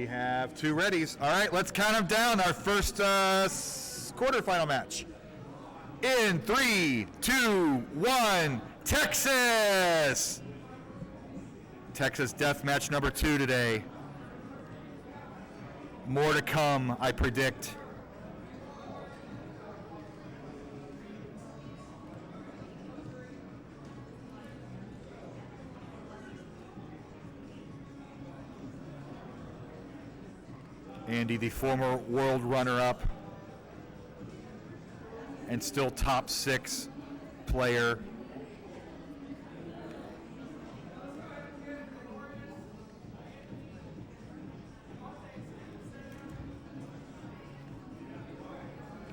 have 2 readies. All right, let's count them down. Our first quarterfinal match. In 3, 2, 1, Texas! Texas death match number 2 today. More to come, I predict. Andy, the former world runner-up and still top 6 player.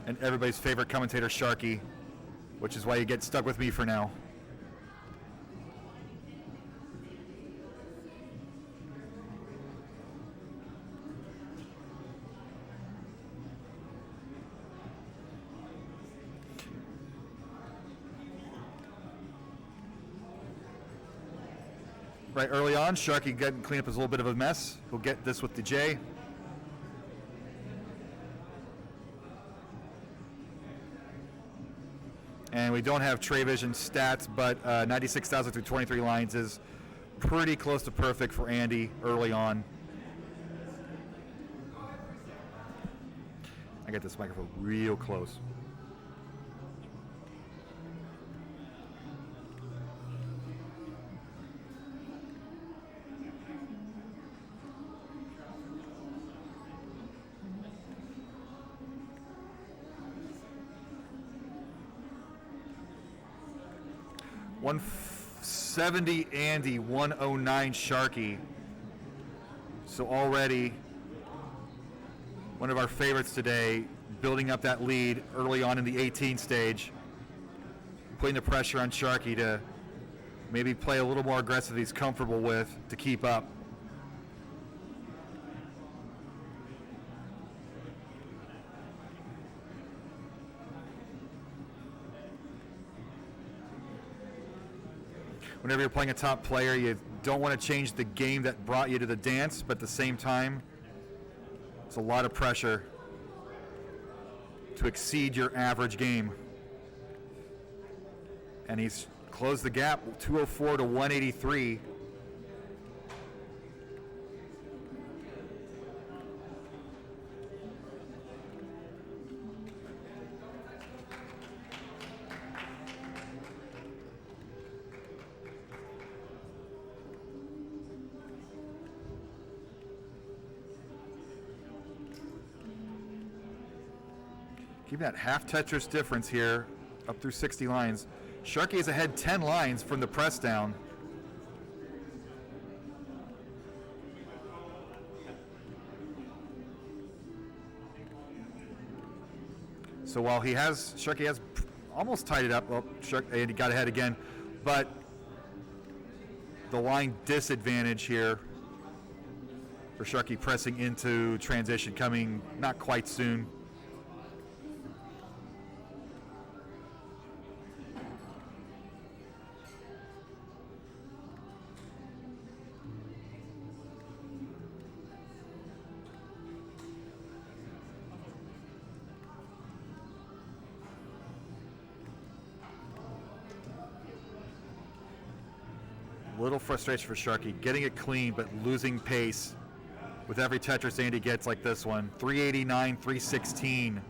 And everybody's favorite commentator, Sharky, which is why you get stuck with me for now. Right early on, Sharky got clean up his little bit of a mess. He'll get this with the J. And we don't have Tray Vision stats, but 96,000 through 23 lines is pretty close to perfect for Andy early on. I get this microphone real close. $170 Andy, 109 Sharky. So already one of our favorites today, building up that lead early on in the 18 stage, putting the pressure on Sharky to maybe play a little more aggressive he's comfortable with to keep up. Whenever you're playing a top player, you don't want to change the game that brought you to the dance, but at the same time, it's a lot of pressure to exceed your average game. And he's closed the gap, 204 to 183. Keeping that half Tetris difference here, up through 60 lines. Sharky is ahead 10 lines from the press down. So while Sharky has almost tied it up, and he got ahead again, but the line disadvantage here for Sharky pressing into transition coming not quite soon. Little frustration for Sharky, getting it clean but losing pace with every Tetris Andy gets like this one. 389, 316.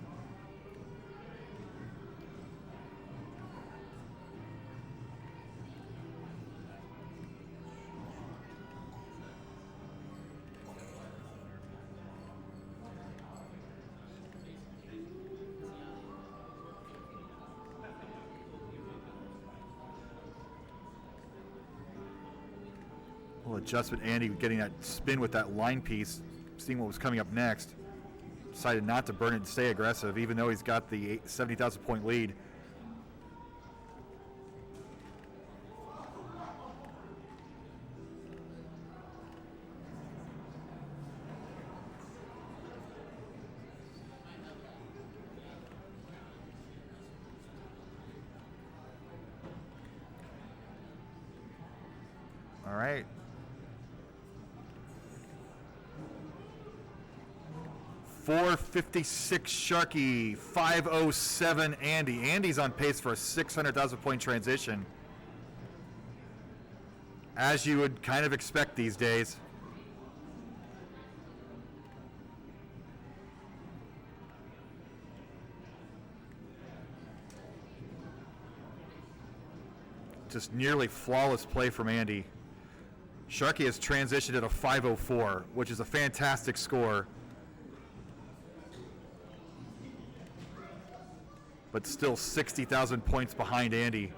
Adjustment, Andy getting that spin with that line piece, seeing what was coming up next. Decided not to burn it and stay aggressive, even though he's got the 70,000 point lead. All right. 456 Sharky, 507 Andy. Andy's on pace for a 600,000 point transition, as you would kind of expect these days. Just nearly flawless play from Andy. Sharky has transitioned at a 504, which is a fantastic score. But still 60,000 points behind Andy.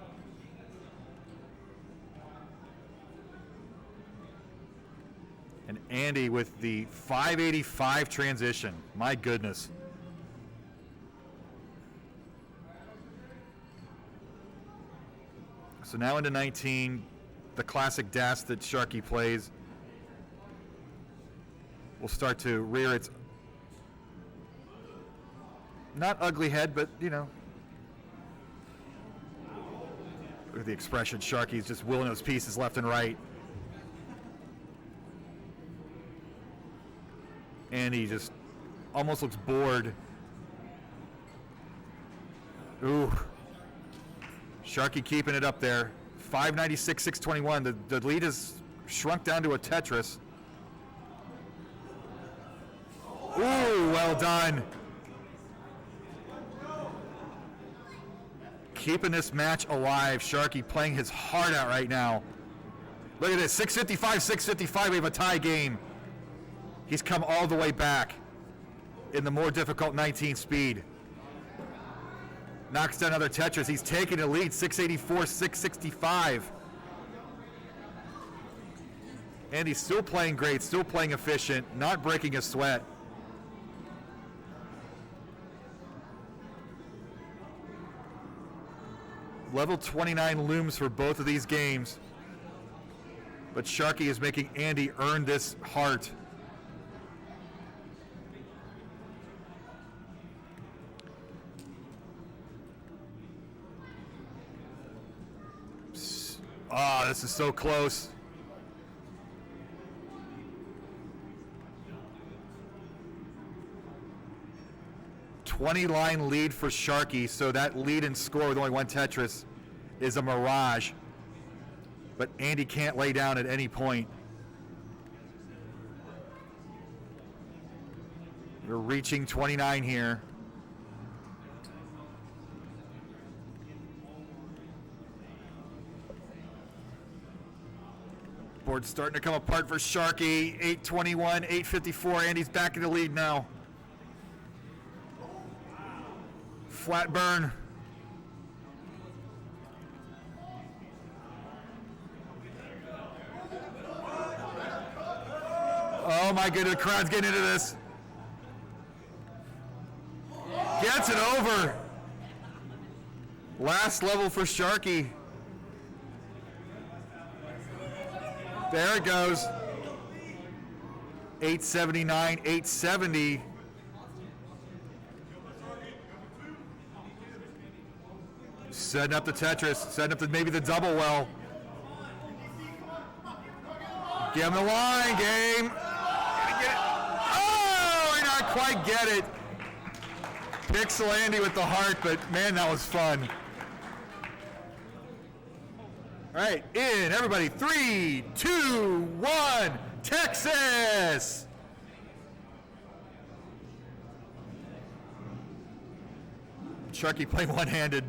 And Andy with the 585 transition. My goodness. So now into 19, the classic dash that Sharky plays will start to rear its, not ugly head, but you know. Look at the expression. Sharky's just willing those pieces left and right. And he just almost looks bored. Ooh. Sharky keeping it up there. 596, 621. The lead has shrunk down to a Tetris. Ooh, well done. Keeping this match alive. Sharky playing his heart out right now. Look at this, 655, 655. We have a tie game. He's come all the way back in the more difficult 19 speed. Knocks down another Tetris. He's taking the lead, 684, 665. And he's still playing great, still playing efficient, not breaking a sweat. Level 29 looms for both of these games. But Sharky is making Andy earn this heart. Oh, this is so close. $20-line lead for Sharky, so that lead and score with only one Tetris is a mirage. But Andy can't lay down at any point. We're reaching 29 here. Board's starting to come apart for Sharky. 821, 854. Andy's back in the lead now. Flat burn. Oh my goodness, the crowd's getting into this. Gets it over. Last level for Sharky. There it goes. 879, 870. Setting up the Tetris, setting up maybe the double well. Give him the line, game. Get it. Oh, we not quite get it. Pixel Andy with the heart, but man, that was fun. All right, in, everybody, 3, 2, 1, Texas! Sharky playing one-handed.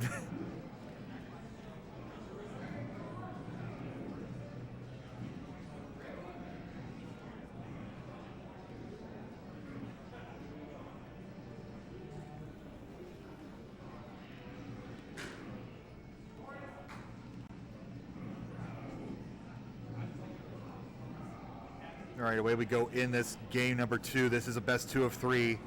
All right, away we go in this game number 2. This is a best 2 of 3.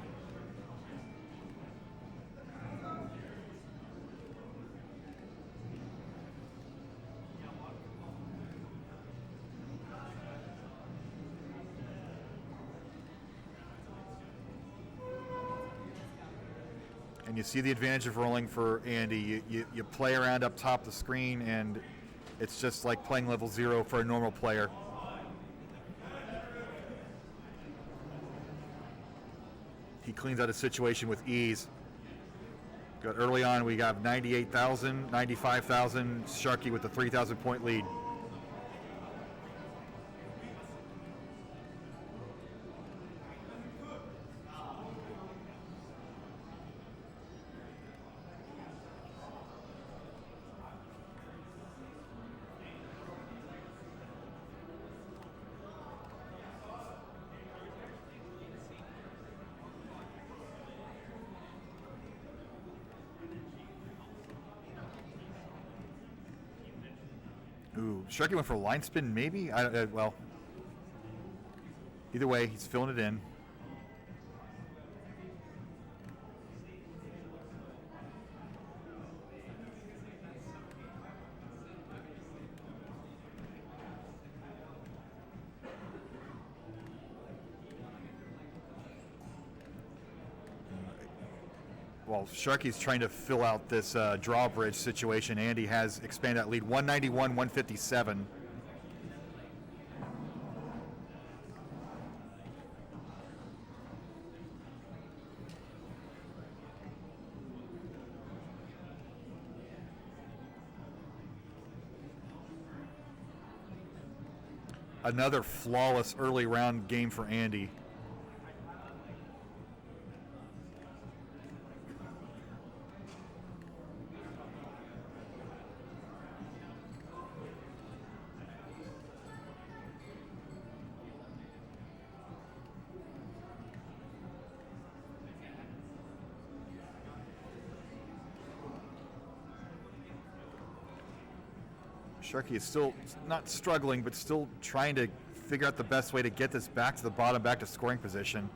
And you see the advantage of rolling for Andy. You play around up top of the screen, and it's just like playing level 0 for a normal player. he cleans out a situation with ease. Got early on, we got 98,000, 95,000. Sharky with the 3,000 point lead. Ooh, Sharky went for a line spin, maybe? Well, either way, he's filling it in. While Sharky's trying to fill out this drawbridge situation, Andy has expanded that lead 191-157. Another flawless early round game for Andy. Sharky is still not struggling, but still trying to figure out the best way to get this back to the bottom, back to scoring position.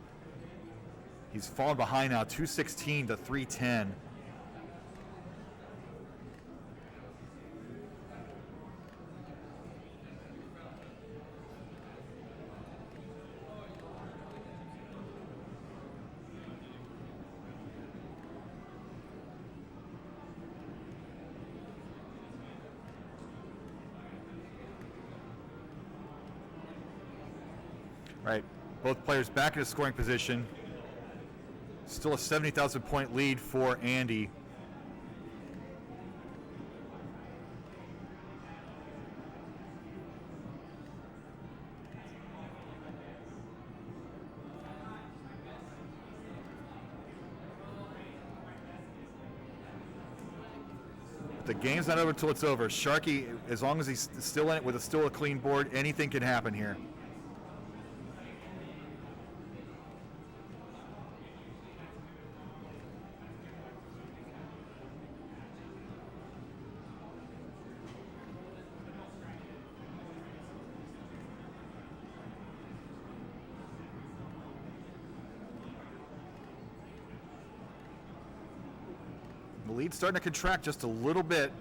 He's fallen behind now, 216 to 310. Right, both players back in a scoring position. Still a 70,000 point lead for Andy. The game's not over until it's over. Sharky, as long as he's still in it with still a clean board, anything can happen here. The lead's starting to contract just a little bit.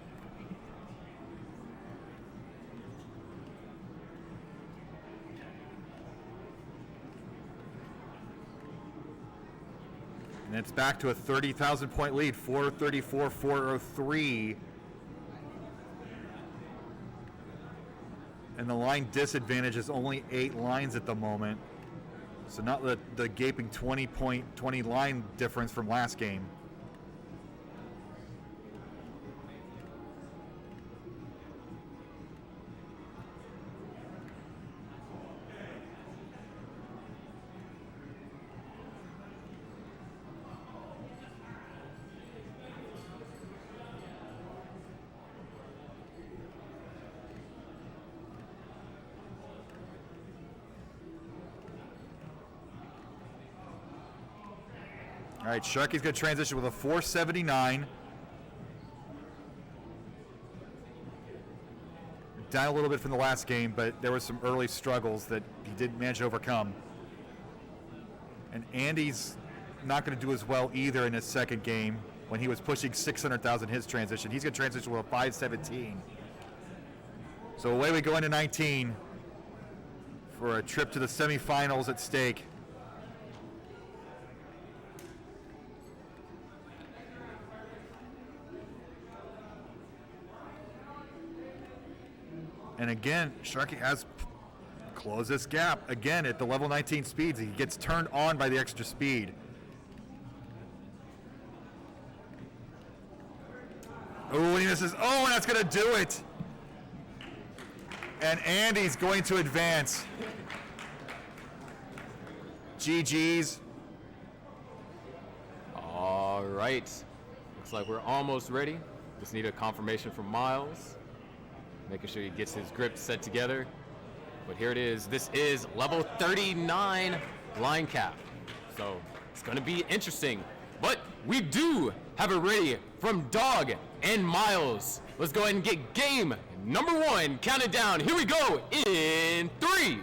And it's back to a 30,000 point lead, 434, 403. And the line disadvantage is only 8 lines at the moment. So not the gaping 20 line difference from last game. All right, Sharky's going to transition with a 479. Down a little bit from the last game, but there were some early struggles that he didn't manage to overcome. And Andy's not going to do as well either in his second game when he was pushing 600,000 his transition. He's going to transition with a 517. So away we go into 19 for a trip to the semifinals at stake. And again, Sharky has closed this gap. Again, at the level 19 speeds, he gets turned on by the extra speed. Oh, and this is, oh, and that's going to do it. And Andy's going to advance. GG's. All right. Looks like we're almost ready. Just need a confirmation from Myles. Making sure he gets his grip set together. But here it is. This is level 39 line cap. So it's going to be interesting. But we do have it ready from Dog and Myles. Let's go ahead and get game number 1. Count it down. Here we go. In 3,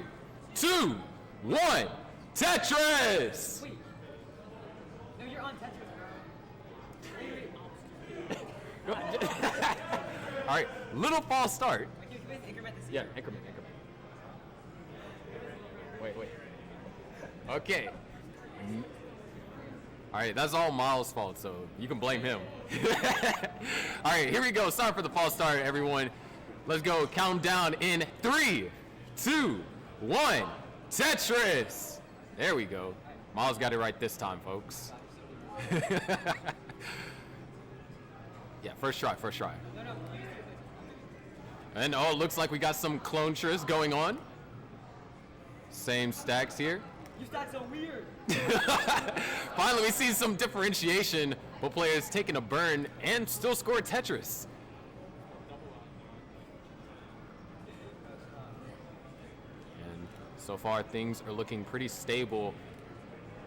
2, 1. Tetris! Wait. No, you're on Tetris, bro. All right, little false start. Can you increment this? Yeah, increment. Wait. Okay. All right, that's all Myles' fault, so you can blame him. All right, here we go. Sorry for the false start, everyone. Let's go. Count down in 3, 2, 1. Tetris! There we go. Myles got it right this time, folks. Yeah, first try. And oh, it looks like we got some clone tris going on. Same stacks here. You stacks are weird. Finally, we see some differentiation. Both players taking a burn and still score Tetris. And so far, things are looking pretty stable.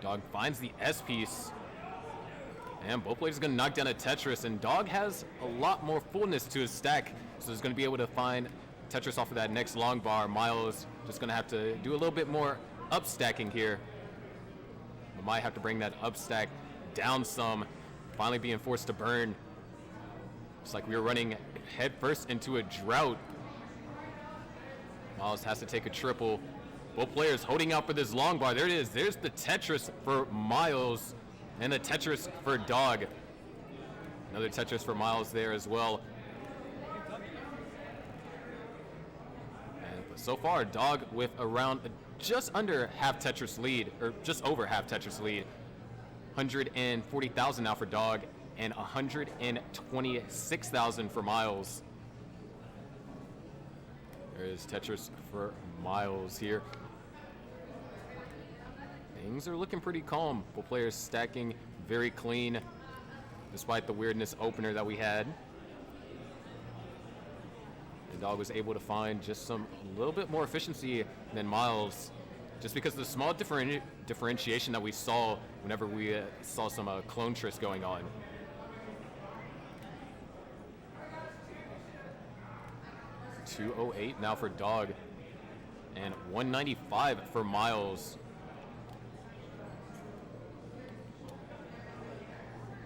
Dog finds the S piece. And both players are going to knock down a Tetris. And Dog has a lot more fullness to his stack. So he's going to be able to find Tetris off of that next long bar. Myles just going to have to do a little bit more up stacking here. We might have to bring that up stack down some. Finally being forced to burn. It's like we were running head first into a drought. Myles has to take a triple. Both players holding out for this long bar. There it is. There's the Tetris for Myles and the Tetris for Dog. Another Tetris for Myles there as well. And so far, Dog with around just under half Tetris lead, or just over half Tetris lead. 140,000 now for Dog and 126,000 for Myles. There is Tetris for Myles here. Things are looking pretty calm. Both players stacking very clean, despite the weirdness opener that we had. And Dog was able to find just a little bit more efficiency than Myles, just because of the small differentiation that we saw whenever we saw some clone tris going on. $208 now for Dog and $195 for Myles.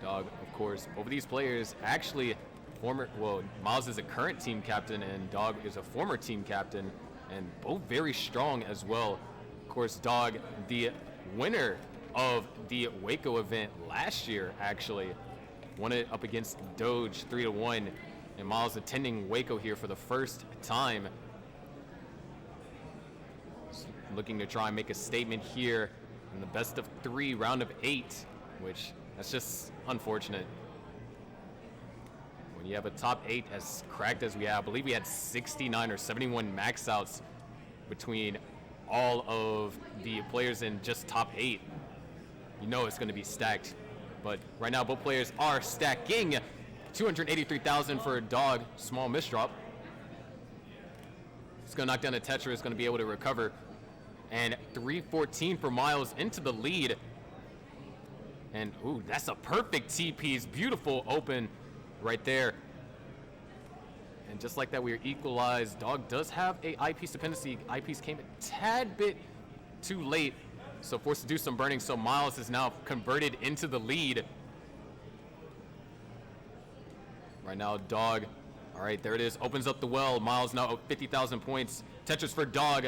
Dog, of course, both of these players actually Myles is a current team captain and Dog is a former team captain, and both very strong as well. Of course, Dog, the winner of the Waco event last year, actually won it up against Doge 3-1, and Myles attending Waco here for the first time. Looking to try and make a statement here in the best of 3 round of 8, which that's just unfortunate. When you have a top 8 as cracked as we have, I believe we had 69 or 71 max outs between all of the players in just top 8. You know it's going to be stacked. But right now, both players are stacking. 283,000 for Dog, small misdrop. It's going to knock down a Tetris, is going to be able to recover. And 314 for Myles into the lead. And, ooh, that's a perfect T-piece. Beautiful open right there. And just like that, we are equalized. Dog does have a eyepiece dependency. Eyepiece came a tad bit too late, so forced to do some burning. So Myles is now converted into the lead. Right now, Dog, all right, there it is, opens up the well. Myles now at 50,000 points. Tetris for Dog,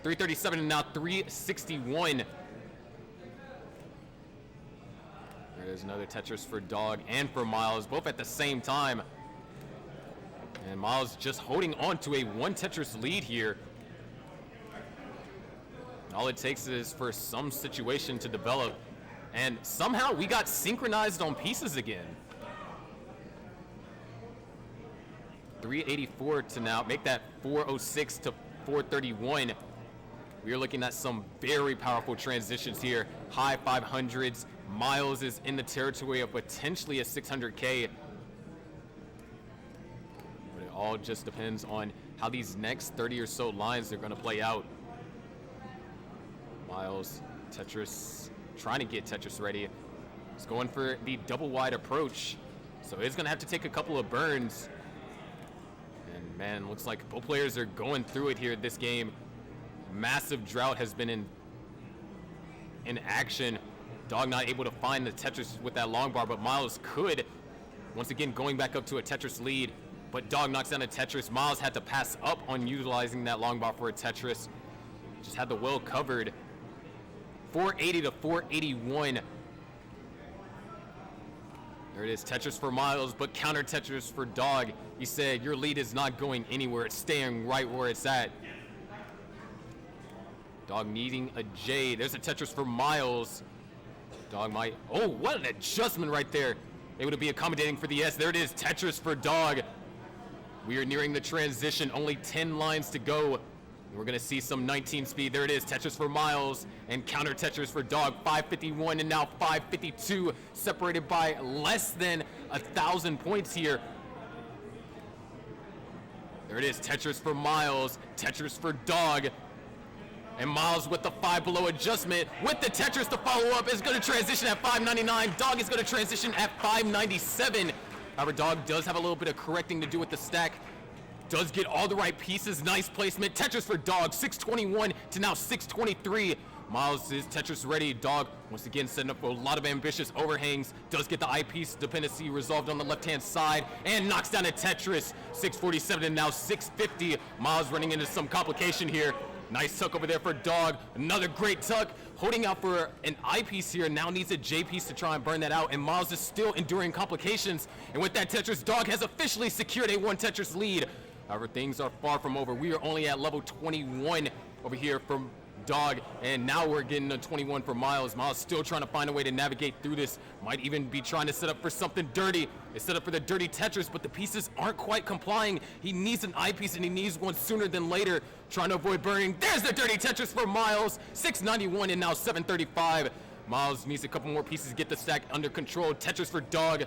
337 and now 361. There's another Tetris for Dog and for Myles, both at the same time. And Myles just holding on to a 1 Tetris lead here. All it takes is for some situation to develop. And somehow we got synchronized on pieces again. 384 to now make that 406 to 431. We are looking at some very powerful transitions here. High 500s. Myles is in the territory of potentially a 600K. But it all just depends on how these next 30 or so lines are going to play out. Myles, Tetris, trying to get Tetris ready. He's going for the double wide approach. So he's going to have to take a couple of burns. And man, looks like both players are going through it here this game. Massive drought has been in action. Dog not able to find the Tetris with that long bar, but Myles could. Once again, going back up to a Tetris lead, but Dog knocks down a Tetris. Myles had to pass up on utilizing that long bar for a Tetris. Just had the well covered. 480 to 481. There it is, Tetris for Myles, but counter Tetris for Dog. He said, your lead is not going anywhere. It's staying right where it's at. Dog needing a J. There's a Tetris for Myles. Dog might, oh, what an adjustment right there. Able to be accommodating for the S. There it is, Tetris for Dog. We are nearing the transition, only 10 lines to go. We're gonna see some 19 speed. There it is, Tetris for Myles and counter Tetris for Dog. 551 and now 552, separated by less than 1,000 points here. There it is, Tetris for Myles, Tetris for Dog. And Myles with the 5 below adjustment with the Tetris to follow up is going to transition at 599. Dog is going to transition at 597. However, Dog does have a little bit of correcting to do with the stack. Does get all the right pieces. Nice placement. Tetris for Dog. 621 to now 623. Myles is Tetris ready. Dog, once again, setting up for a lot of ambitious overhangs. Does get the eyepiece dependency resolved on the left-hand side and knocks down a Tetris. 647 and now 650. Myles running into some complication here. Nice tuck over there for Dog. Another great tuck. Holding out for an eyepiece here. Now needs a J piece to try and burn that out. And Myles is still enduring complications. And with that Tetris, Dog has officially secured a 1 Tetris lead. However, things are far from over. We are only at level 21 over here from Dog. And now we're getting a 21 for Myles. Myles still trying to find a way to navigate through this. Might even be trying to set up for something dirty. They set up for the dirty Tetris, but the pieces aren't quite complying. He needs an eyepiece and he needs one sooner than later. Trying to avoid burning. There's the dirty Tetris for Myles. 691 and now 735. Myles needs a couple more pieces to get the stack under control. Tetris for Dog.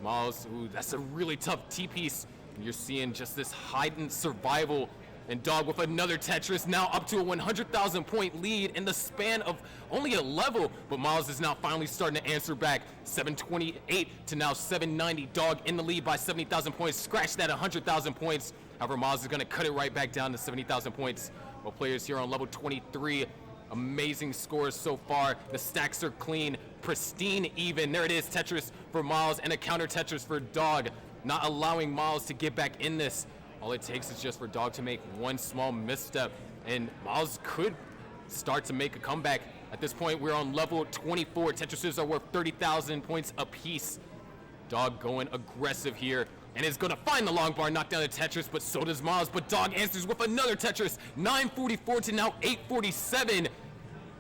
Myles, ooh, that's a really tough T-piece. You're seeing just this heightened survival. And Dog with another Tetris, now up to a 100,000 point lead in the span of only a level. But Myles is now finally starting to answer back. 728 to now 790. Dog in the lead by 70,000 points. Scratch that 100,000 points. However, Myles is going to cut it right back down to 70,000 points. Well, players here on level 23. Amazing scores so far. The stacks are clean, pristine even. There it is, Tetris for Myles and a counter Tetris for Dog. Not allowing Myles to get back in this. All it takes is just for Dog to make one small misstep, and Myles could start to make a comeback. At this point, we're on level 24. Tetrises are worth 30,000 points apiece. Dog going aggressive here, and is going to find the long bar, knock down the Tetris, but so does Myles. But Dog answers with another Tetris. 944 to now 847.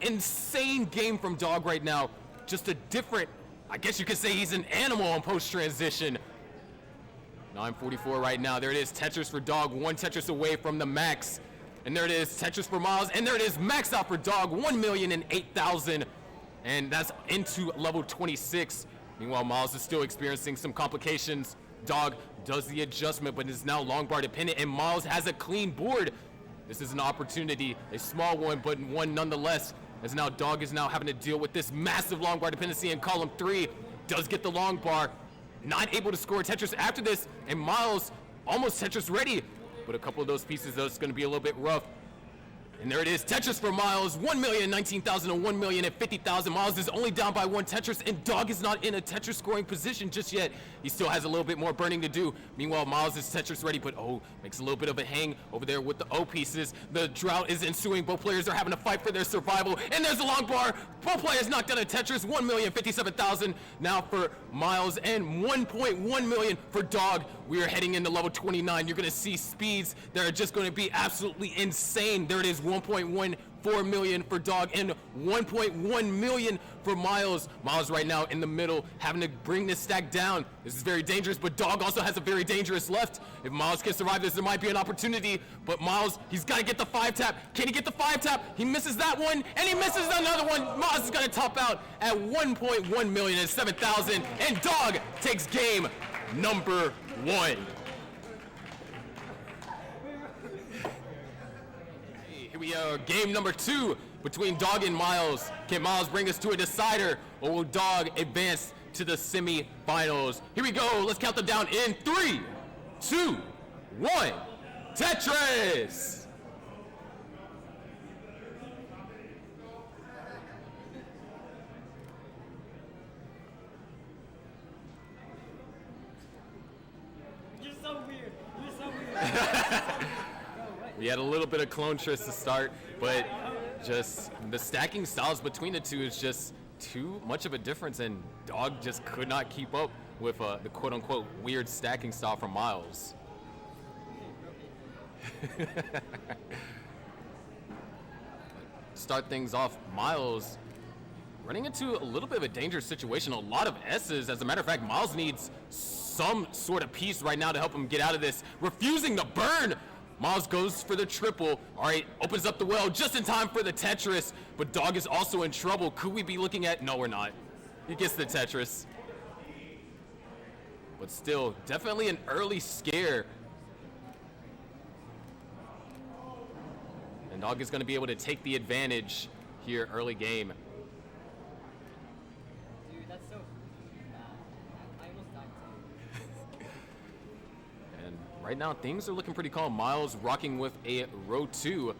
Insane game from Dog right now. Just a different, I guess you could say he's an animal on post-transition. 944 right now. There it is, Tetris for Dog, 1 Tetris away from the max. And there it is, Tetris for Myles, and there it is, max out for Dog, 1,008,000. And that's into level 26. Meanwhile, Myles is still experiencing some complications. Dog does the adjustment, but is now long bar dependent, and Myles has a clean board. This is an opportunity, a small one, but one nonetheless, as now Dog is now having to deal with this massive long bar dependency in column 3. Does get the long bar. Not able to score Tetris after this, and Myles almost Tetris ready, but a couple of those pieces, though, it's going to be a little bit rough. And there it is, Tetris for Myles, 1,019,000 and 1,050,000. Myles is only down by 1 Tetris, and Dog is not in a Tetris scoring position just yet. He still has a little bit more burning to do. Meanwhile, Myles is Tetris ready, but makes a little bit of a hang over there with the O pieces. The drought is ensuing. Both players are having to fight for their survival, and there's a long bar. Both players knocked down a Tetris, 1,057,000 now for Myles, and 1.1 million for Dog. We are heading into level 29. You're going to see speeds that are just going to be absolutely insane. There it is, 1.14 million for Dog and 1.1 million for Myles. Myles right now in the middle, having to bring this stack down. This is very dangerous, but Dog also has a very dangerous left. If Myles can survive this, there might be an opportunity, but Myles, he's got to get the 5-tap. Can he get the 5-tap? He misses that one, and he misses another one. Myles is going to top out at 1.1 million and 7,000, and Dog takes game number 1. Here we are, game number 2 between Dog and Myles. Can Myles bring us to a decider, or will Dog advance to the semi-finals? Here we go. Let's count them down in 3, 2, 1. Tetris! You're so weird. You're so weird. We had a little bit of clone tricks to start, but just the stacking styles between the two is just too much of a difference, and Dog just could not keep up with the quote-unquote weird stacking style from Myles. Start things off, Myles running into a little bit of a dangerous situation, a lot of S's. As a matter of fact, Myles needs some sort of piece right now to help him get out of this. Refusing the burn. Myles goes for the triple. All right, opens up the well just in time for the Tetris, but Dog is also in trouble. Could we be looking at? No, we're not. He gets the Tetris. But still, definitely an early scare. And Dog is going to be able to take the advantage here early game. Dude, that's so bad. I almost died too. And right now, things are looking pretty calm. Myles rocking with a row 2.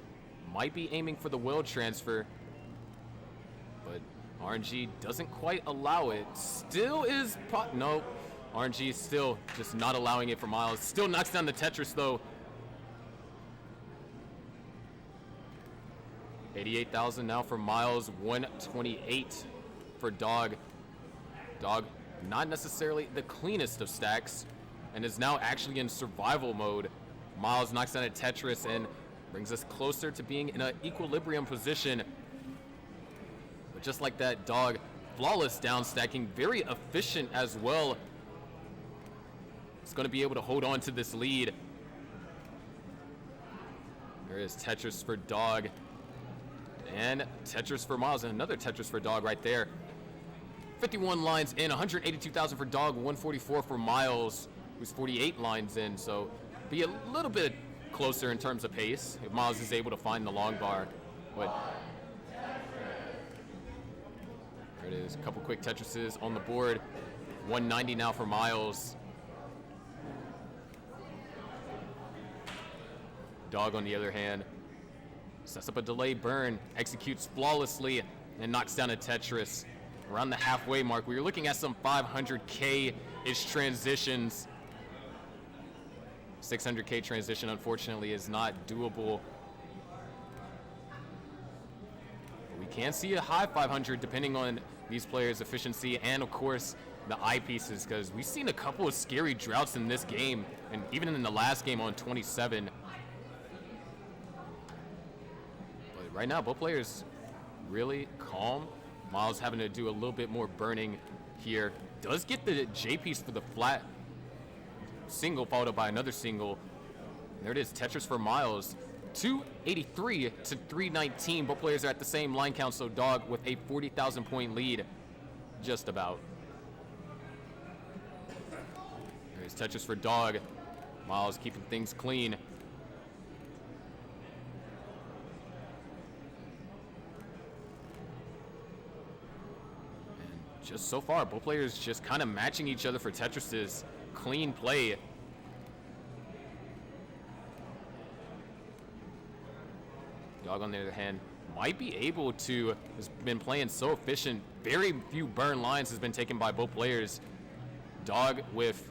Might be aiming for the well transfer. But RNG doesn't quite allow it. Still is... No. RNG is still just not allowing it for Myles. Still knocks down the Tetris, though. 88,000 now for Myles. 128 for Dog. Dog, not necessarily the cleanest of stacks, and is now actually in survival mode. Myles knocks down a Tetris and brings us closer to being in an equilibrium position. But just like that, Dog, flawless down stacking, very efficient as well. It's going to be able to hold on to this lead. There is Tetris for Dog. And Tetris for Myles, and another Tetris for Dog right there. 51 lines in, 182,000 for Dog, 144 for Myles, who's 48 lines in, so be a little bit closer in terms of pace if Myles is able to find the long bar. But there it is, a couple quick Tetrises on the board. 190 now for Myles. Dog, on the other hand, sets up a delay burn, executes flawlessly, and knocks down a Tetris. Around the halfway mark, we were looking at some 500K-ish transitions. 600K transition, unfortunately, is not doable. But we can see a high 500 depending on these players' efficiency and, of course, the eyepieces, because we've seen a couple of scary droughts in this game, and even in the last game on 27. Right now, both players really calm. Myles having to do a little bit more burning here. Does get the J piece for the flat single, followed by another single. There it is, Tetris for Myles. 283 to 319. Both players are at the same line count, so Dog with a 40,000 point lead. Just about. There's Tetris for Dog. Myles keeping things clean. Just so far, both players just kind of matching each other for Tetris's clean play. Dog, on the other hand, might be able to, has been playing so efficient. Very few burn lines has been taken by both players. Dog, with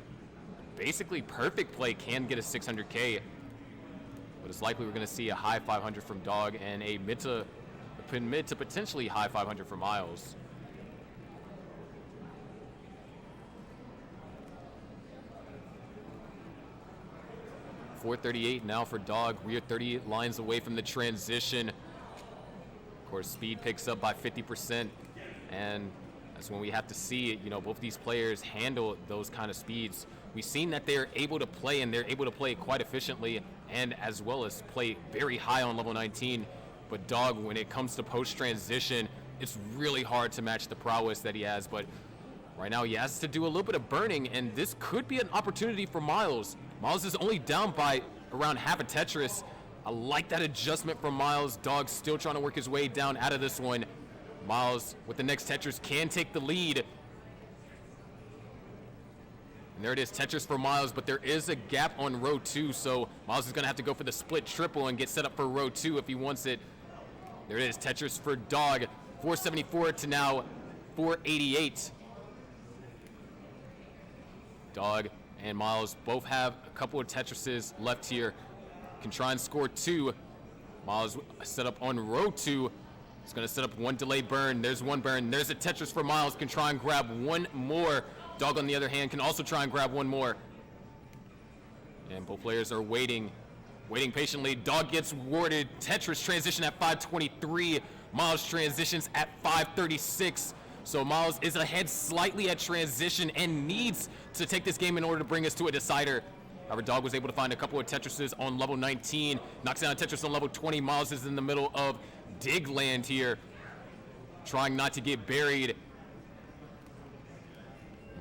basically perfect play, can get a 600K. But it's likely we're going to see a high 500 from Dog and a mid to potentially high 500 for Myles. .438 now for Dog. We are 30 lines away from the transition. Of course, speed picks up by 50%. And that's when we have to see, you know, both of these players handle those kind of speeds. We've seen that they're able to play, and they're able to play quite efficiently, and as well as play very high on level 19. But Dog, when it comes to post-transition, it's really hard to match the prowess that he has. But right now he has to do a little bit of burning, and this could be an opportunity for Myles. Myles is only down by around half a Tetris. I like that adjustment from Myles. Dog still trying to work his way down out of this one. Myles with the next Tetris can take the lead. And there it is, Tetris for Myles, but there is a gap on row 2, so Myles is going to have to go for the split triple and get set up for row 2 if he wants it. There it is, Tetris for Dog, 474 to now 488. Dog and Myles both have a couple of Tetrises left here. Can try and score 2. Myles set up on row 2. He's going to set up one delay burn. There's one burn. There's a Tetris for Myles. Can try and grab one more. Dog, on the other hand, can also try and grab one more. And both players are waiting patiently. Dog gets awarded Tetris transition at 523. Myles transitions at 536. So Myles is ahead slightly at transition and needs to take this game in order to bring us to a decider. However, Dog was able to find a couple of Tetrises on level 19. Knocks down a Tetris on level 20. Myles is in the middle of dig land here, trying not to get buried.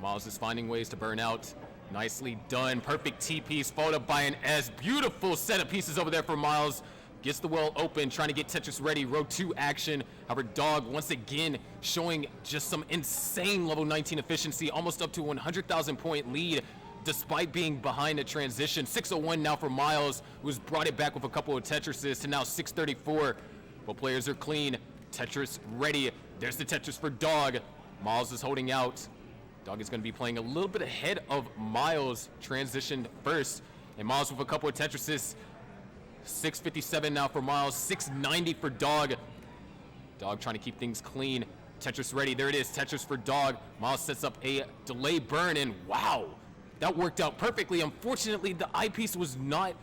Myles is finding ways to burn out. Nicely done. Perfect T-piece followed up by an S. Beautiful set of pieces over there for Myles. Gets the well open, trying to get Tetris ready. Row 2 action. However, Dog once again showing just some insane level 19 efficiency, almost up to 100,000 point lead despite being behind the transition. 601 now for Myles, who's brought it back with a couple of Tetrises to now 634. Both players are clean. Tetris ready. There's the Tetris for Dog. Myles is holding out. Dog is going to be playing a little bit ahead of Myles, transitioned first. And Myles with a couple of Tetrises. 657 now for Myles, 690 for Dog. Dog trying to keep things clean. Tetris ready. There it is, Tetris for Dog. Myles sets up a delay burn, and wow, that worked out perfectly. Unfortunately, the eyepiece was not,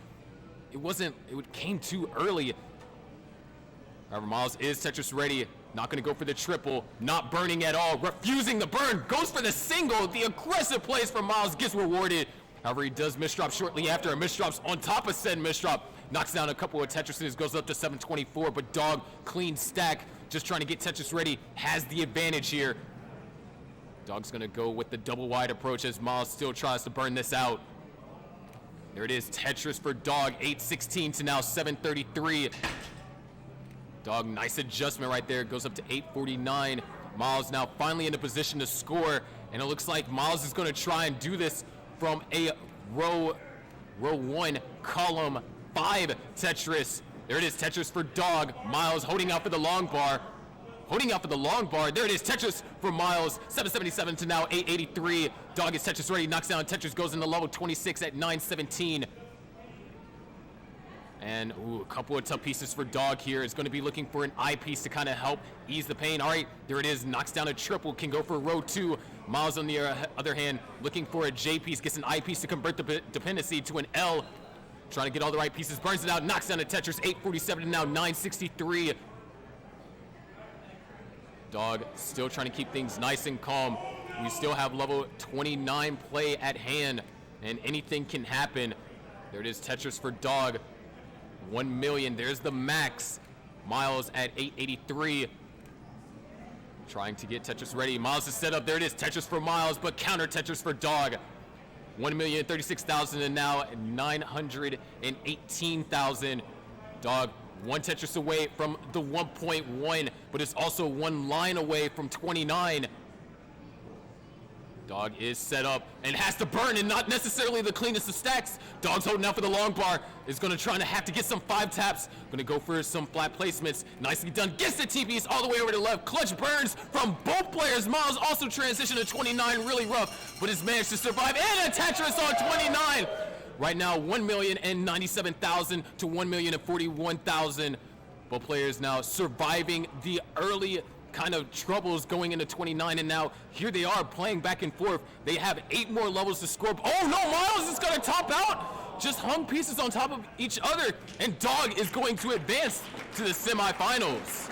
it came too early. However, Myles is Tetris ready. Not going to go for the triple. Not burning at all. Refusing the burn. Goes for the single. The aggressive plays from Myles gets rewarded. However, he does misdrop shortly after. A misdrops on top of said misdrop. Knocks down a couple of Tetrises. Goes up to 724. But Dog, clean stack. Just trying to get Tetris ready. Has the advantage here. Dog's going to go with the double wide approach as Myles still tries to burn this out. There it is. Tetris for Dog. 816 to now 733. Dog, nice adjustment right there. Goes up to 849. Myles now finally in a position to score. And it looks like Myles is going to try and do this from a row 1, column 5 Tetris. There it is, Tetris for Dog. Myles holding out for the long bar. There it is, Tetris for Myles. 777 to now 883. Dog is Tetris ready. Knocks down Tetris. Goes into level 26 at 917. And a couple of tough pieces for Dog here. Is going to be looking for an eyepiece to kind of help ease the pain. All right, there it is. Knocks down a triple. Can go for row 2. Myles, on the other hand, looking for a J piece. Gets an eyepiece to convert the dependency to an L. Trying to get all the right pieces. Burns it out. Knocks down a Tetris. 847 to now 963. Dog still trying to keep things nice and calm. We still have level 29 play at hand, and anything can happen. There it is, Tetris for Dog. 1 million. There's the max. Myles at 883. Trying to get Tetris ready. Myles is set up. There it is. Tetris for Myles, but counter Tetris for Dog. 1,036,000 and now 918,000. Dog, one Tetris away from the 1.1, but it's also one line away from 29. Dog is set up and has to burn, and not necessarily the cleanest of stacks. Dog's holding out for the long bar. Is going to try to have to get some 5 taps. Going to go for some flat placements. Nicely done. Gets the TPs all the way over to the left. Clutch burns from both players. Myles also transitioned to 29. Really rough, but has managed to survive. And a Tetris on 29. Right now, 1,097,000 to 1,041,000. Both players now surviving the early kind of troubles going into 29, and now here they are playing back and forth. They have 8 more levels to score. Oh no, Myles is going to top out. Just hung pieces on top of each other, and Dog is going to advance to the semifinals.